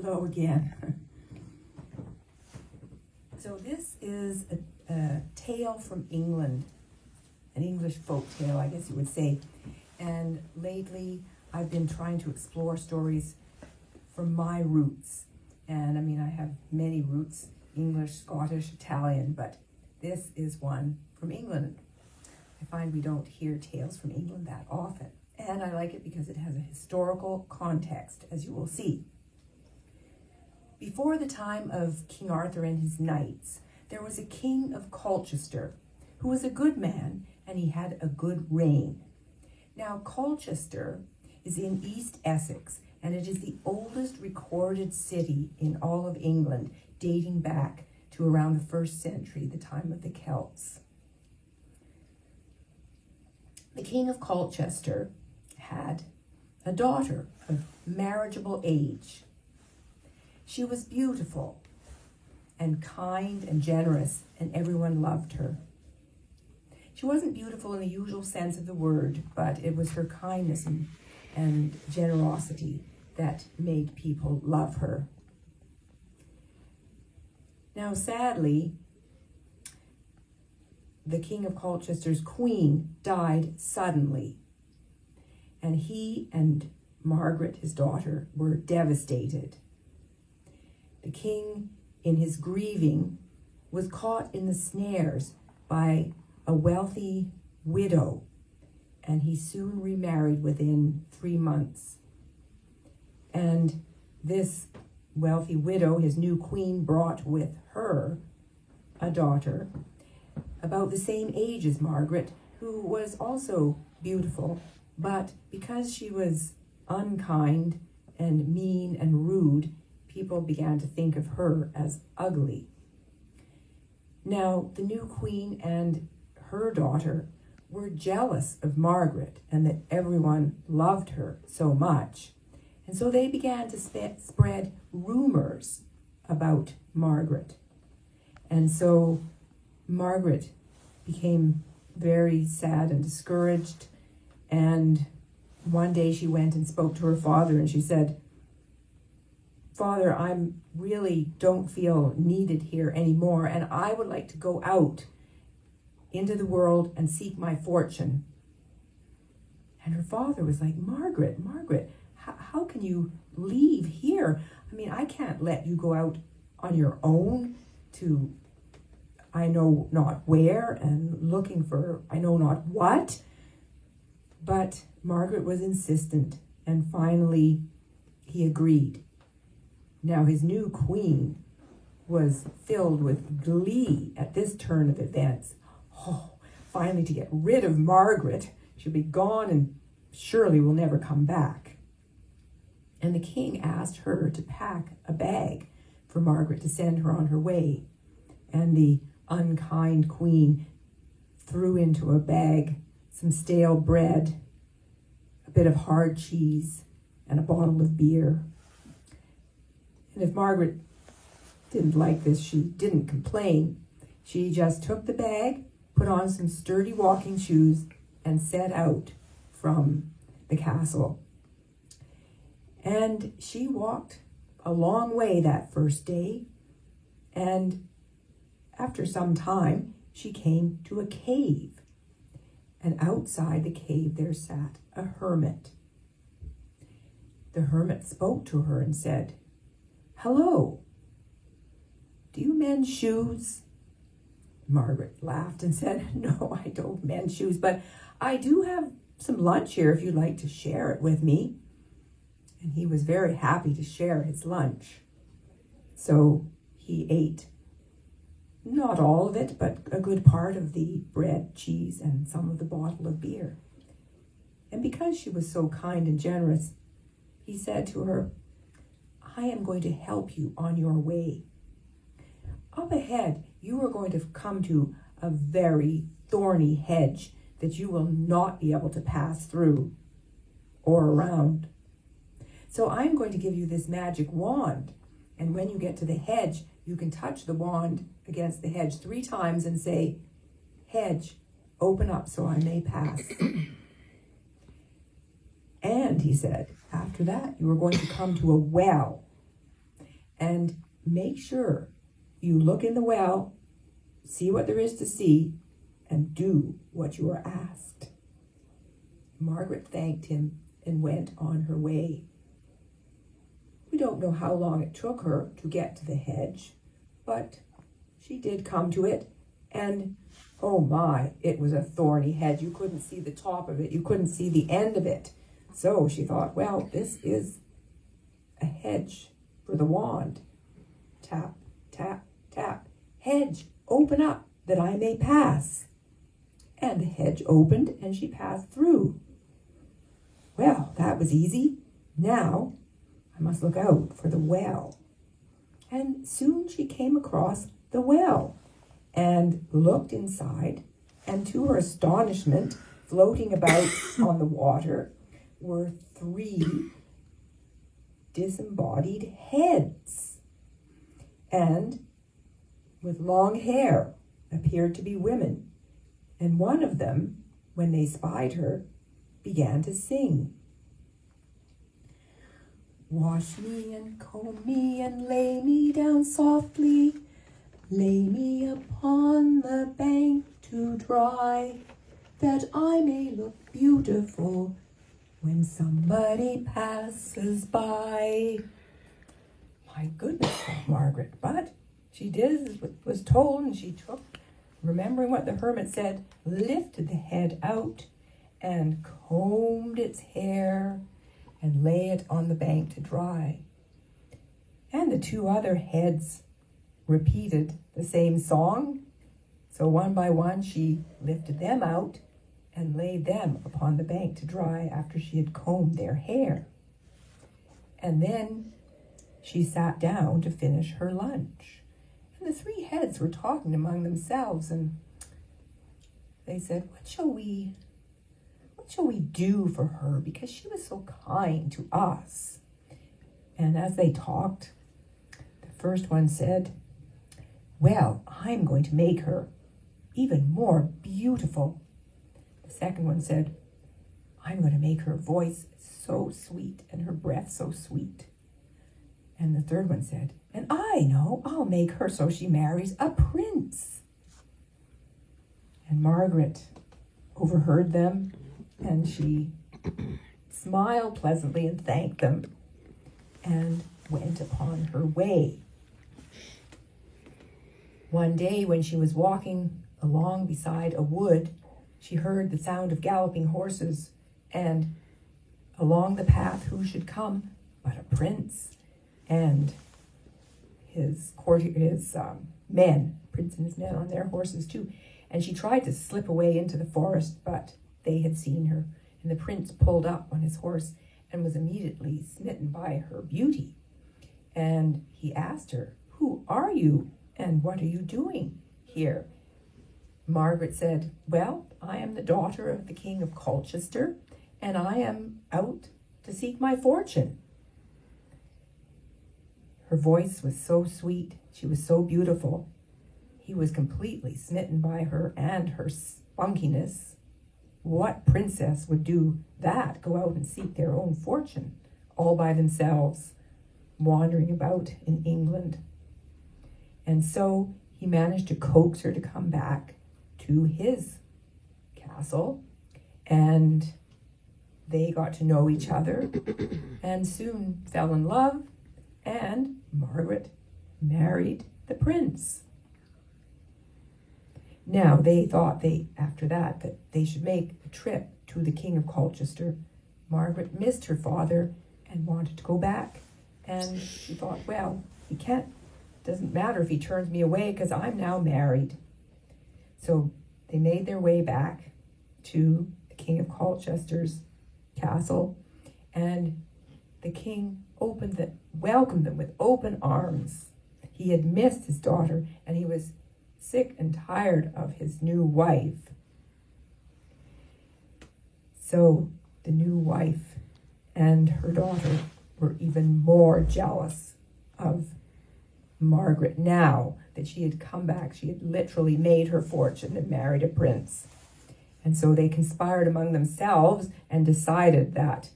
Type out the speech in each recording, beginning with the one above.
Hello again. So this is a tale from England, an English folk tale, I guess you would say. And lately I've been trying to explore stories from my roots. And I mean, I have many roots, English, Scottish, Italian, but this is one from England. I find we don't hear tales from England that often. And I like it because it has a historical context, as you will see. Before the time of King Arthur and his knights, there was a king of Colchester who was a good man, and he had a good reign. Now, Colchester is in East Essex, and it is the oldest recorded city in all of England, dating back to around the 1st century, the time of the Celts. The king of Colchester had a daughter of marriageable age. She was beautiful and kind and generous, and everyone loved her. She wasn't beautiful in the usual sense of the word, but it was her kindness and generosity that made people love her. Now, sadly, the king of Colchester's queen died suddenly, and he and Margaret, his daughter, were devastated. The king, in his grieving, was caught in the snares by a wealthy widow, and he soon remarried within 3 months. And this wealthy widow, his new queen, brought with her a daughter about the same age as Margaret, who was also beautiful, but because she was unkind and mean and rude, people began to think of her as ugly. Now, the new queen and her daughter were jealous of Margaret and that everyone loved her so much. And so they began to spread rumors about Margaret. And so Margaret became very sad and discouraged. And one day she went and spoke to her father, and she said, "Father, I really don't feel needed here anymore, and I would like to go out into the world and seek my fortune." And her father was like, Margaret, how can you leave here? I mean, I can't let you go out on your own to I know not where and looking for I know not what." But Margaret was insistent, and finally he agreed. Now, his new queen was filled with glee at this turn of events. Oh, finally to get rid of Margaret. She'll be gone and surely will never come back. And the king asked her to pack a bag for Margaret to send her on her way. And the unkind queen threw into a bag some stale bread, a bit of hard cheese, and a bottle of beer. And if Margaret didn't like this, she didn't complain. She just took the bag, put on some sturdy walking shoes, and set out from the castle. And she walked a long way that first day, and after some time, she came to a cave. And outside the cave there sat a hermit. The hermit spoke to her and said, "Hello, do you mend shoes?" Margaret laughed and said, "No, I don't mend shoes, but I do have some lunch here if you'd like to share it with me." And he was very happy to share his lunch. So he ate not all of it, but a good part of the bread, cheese, and some of the bottle of beer. And because she was so kind and generous, he said to her, "I am going to help you on your way. Up ahead, you are going to come to a very thorny hedge that you will not be able to pass through or around. So I'm going to give you this magic wand, and when you get to the hedge, you can touch the wand against the hedge 3 times and say, 'Hedge, open up so I may pass.' And," he said, "after that, you are going to come to a well. and make sure you look in the well, see what there is to see, and do what you are asked." Margaret thanked him and went on her way. We don't know how long it took her to get to the hedge, but she did come to it, and oh my, it was a thorny hedge. You couldn't see the top of it. You couldn't see the end of it. So she thought, well, this is a hedge for the wand. Tap, tap, tap. "Hedge, open up that I may pass." And the hedge opened and she passed through. Well, that was easy. Now I must look out for the well. And soon she came across the well and looked inside, and to her astonishment, floating about on the water were 3 disembodied heads, and with long hair, appeared to be women. And one of them, when they spied her, began to sing. "Wash me and comb me and lay me down softly. Lay me upon the bank to dry, that I may look beautiful when somebody passes by." My goodness, thought Margaret, but she did as was told, and she took, remembering what the hermit said, lifted the head out and combed its hair and lay it on the bank to dry. And the 2 other heads repeated the same song. So one by one she lifted them out and laid them upon the bank to dry after she had combed their hair. And then she sat down to finish her lunch. And the 3 heads were talking among themselves, and they said, what shall we do for her, because she was so kind to us?" And as they talked, the first one said, "Well, I'm going to make her even more beautiful." The second one said, "I'm going to make her voice so sweet and her breath so sweet." And the third one said, "And I know, I'll make her so she marries a prince." And Margaret overheard them, and she smiled pleasantly and thanked them and went upon her way. One day when she was walking along beside a wood, she heard the sound of galloping horses, and along the path who should come but a prince and his men, prince and his men on their horses too. And she tried to slip away into the forest, but they had seen her, and the prince pulled up on his horse and was immediately smitten by her beauty. And he asked her, "Who are you, and what are you doing here?" Margaret said, "Well, I am the daughter of the King of Colchester, and I am out to seek my fortune." Her voice was so sweet, she was so beautiful. He was completely smitten by her and her spunkiness. What princess would do that, go out and seek their own fortune all by themselves, wandering about in England? And so he managed to coax her to come back to his castle, and they got to know each other and soon fell in love, and Margaret married the prince. Now, they thought after that they should make a trip to the King of Colchester. Margaret missed her father and wanted to go back. And she thought, well, doesn't matter if he turns me away, because I'm now married. So they made their way back to the King of Colchester's castle, and the king welcomed them with open arms. He had missed his daughter, and he was sick and tired of his new wife. So the new wife and her daughter were even more jealous of Margaret now that she had come back. She had literally made her fortune and married a prince. And so they conspired among themselves and decided that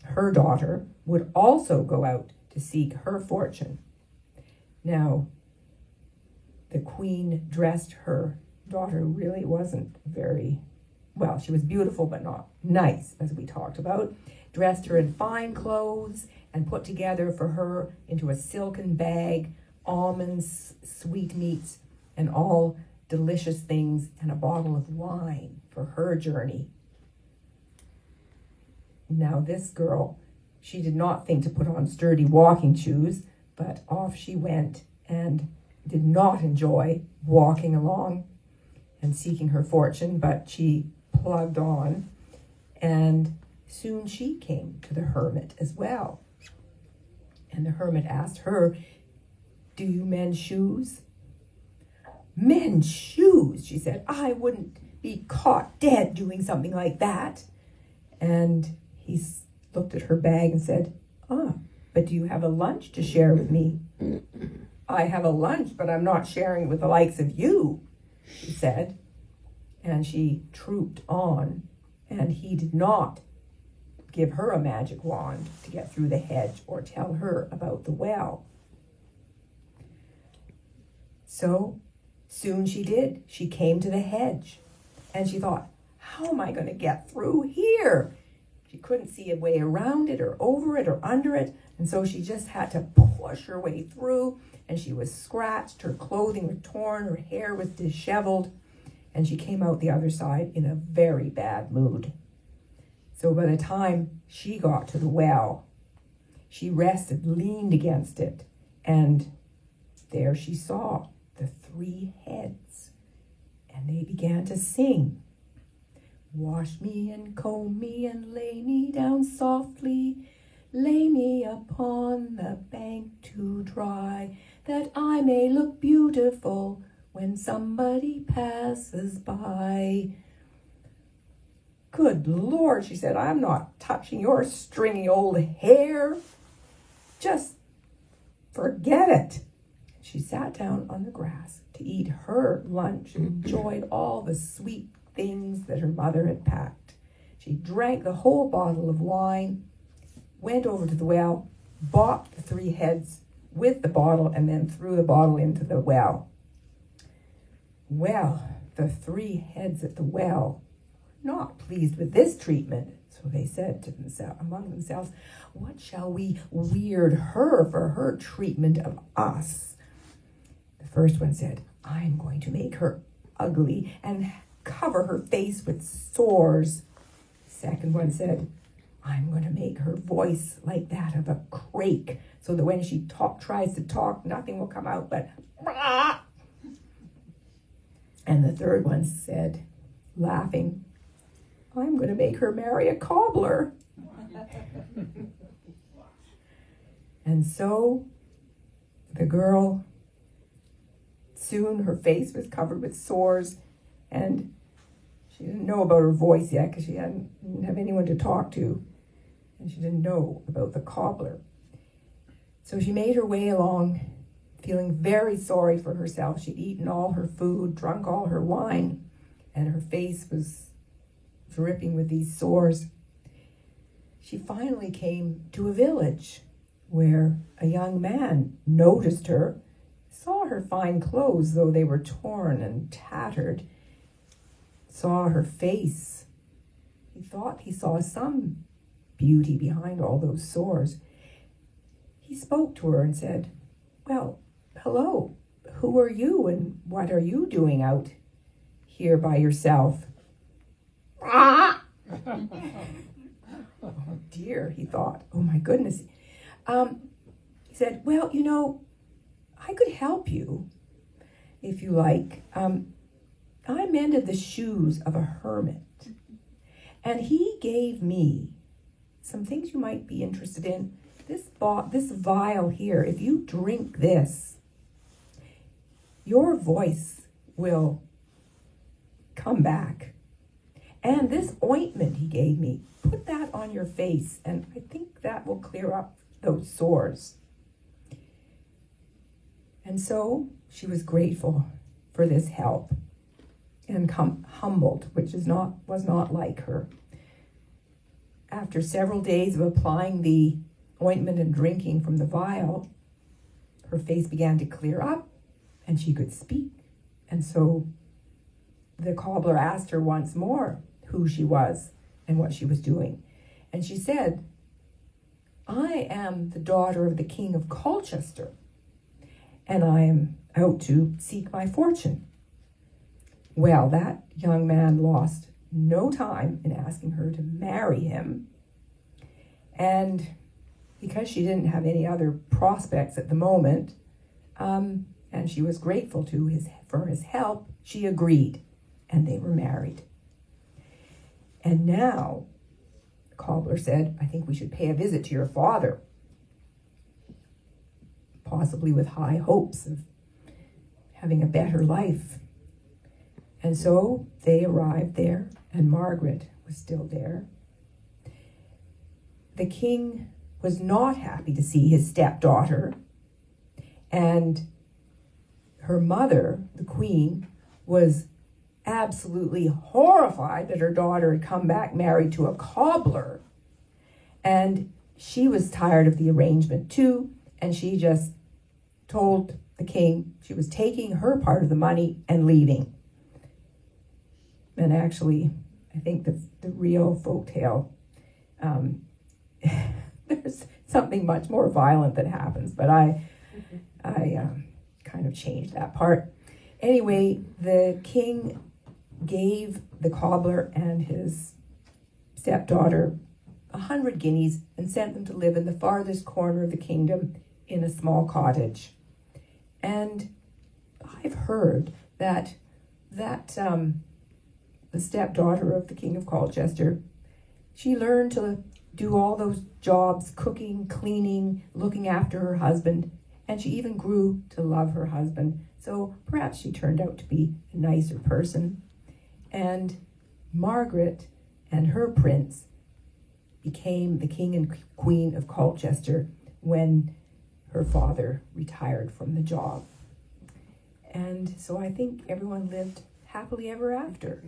her daughter, would also go out to seek her fortune. Now, the queen dressed her daughter really wasn't very well. She was beautiful, but not nice, as we talked about. Dressed her in fine clothes and put together for her into a silken bag almonds, sweetmeats, and all delicious things, and a bottle of wine for her journey. Now this girl, she did not think to put on sturdy walking shoes, but off she went and did not enjoy walking along and seeking her fortune, but she plugged on, and soon she came to the hermit as well. And the hermit asked her, "Do you mend shoes?" "Mend shoes," she said. "I wouldn't be caught dead doing something like that." And he looked at her bag and said, "But do you have a lunch to share with me?" "I have a lunch, but I'm not sharing it with the likes of you," she said. And she trooped on, and he did not give her a magic wand to get through the hedge or tell her about the well. So soon she did. She came to the hedge, and she thought, "How am I going to get through here?" She couldn't see a way around it or over it or under it, and so she just had to push her way through, and she was scratched, her clothing was torn, her hair was disheveled, and she came out the other side in a very bad mood. So by the time she got to the well, she rested, leaned against it, and there she saw the 3 heads, and they began to sing. "Wash me and comb me and lay me down softly, lay me upon the bank to dry, that I may look beautiful when somebody passes by." "Good Lord," she said, "I'm not touching your stringy old hair. Just forget it." She sat down on the grass to eat her lunch and enjoyed all the sweet things that her mother had packed. She drank the whole bottle of wine, went over to the well, bought the 3 heads with the bottle, and then threw the bottle into the well. Well, the 3 heads at the well were not pleased with this treatment, so they said to themselves, among themselves, "What shall we weird her for her treatment of us?" The first one said, "I'm going to make her ugly and cover her face with sores." The second one said, "I'm going to make her voice like that of a crake, so that when she tries to talk, nothing will come out but bah." And the third one said, laughing, "I'm going to make her marry a cobbler." And so the girl, soon her face was covered with sores, and she didn't know about her voice yet because she didn't have anyone to talk to, and she didn't know about the cobbler. So she made her way along, feeling very sorry for herself. She'd eaten all her food, drunk all her wine, and her face was dripping with these sores. She finally came to a village where a young man noticed her, saw her fine clothes, though they were torn and tattered, saw her face. He thought he saw some beauty behind all those sores. He spoke to her and said, "Well, hello, who are you and what are you doing out here by yourself?" "Ah!" Oh dear, he thought. Oh my goodness. He said, "Well, I could help you if you like. I mended the shoes of a hermit, and he gave me some things you might be interested in. This vial here, if you drink this, your voice will come back. And this ointment he gave me, put that on your face, and I think that will clear up those sores." And so she was grateful for this help and humbled, which was not like her. after several days of applying the ointment and drinking from the vial, her face began to clear up and she could speak. And so the cobbler asked her once more who she was and what she was doing. And she said, "I am the daughter of the King of Colchester, and I am out to seek my fortune." Well, that young man lost no time in asking her to marry him. And because she didn't have any other prospects at the moment, and she was grateful for his help, she agreed, and they were married. And now, the cobbler said, "I think we should pay a visit to your father," possibly with high hopes of having a better life. And so they arrived there, and Margaret was still there. The king was not happy to see his stepdaughter, and her mother, the queen, was absolutely horrified that her daughter had come back married to a cobbler. And she was tired of the arrangement too, and she just told the king she was taking her part of the money and leaving. And actually, I think the real folktale, there's something much more violent that happens, but I kind of changed that part. Anyway, the king gave the cobbler and his stepdaughter 100 guineas and sent them to live in the farthest corner of the kingdom in a small cottage. And I've heard that the stepdaughter of the King of Colchester, she learned to do all those jobs, cooking, cleaning, looking after her husband, and she even grew to love her husband. So perhaps she turned out to be a nicer person. And Margaret and her prince became the King and Queen of Colchester when her father retired from the job. And so I think everyone lived happily ever after.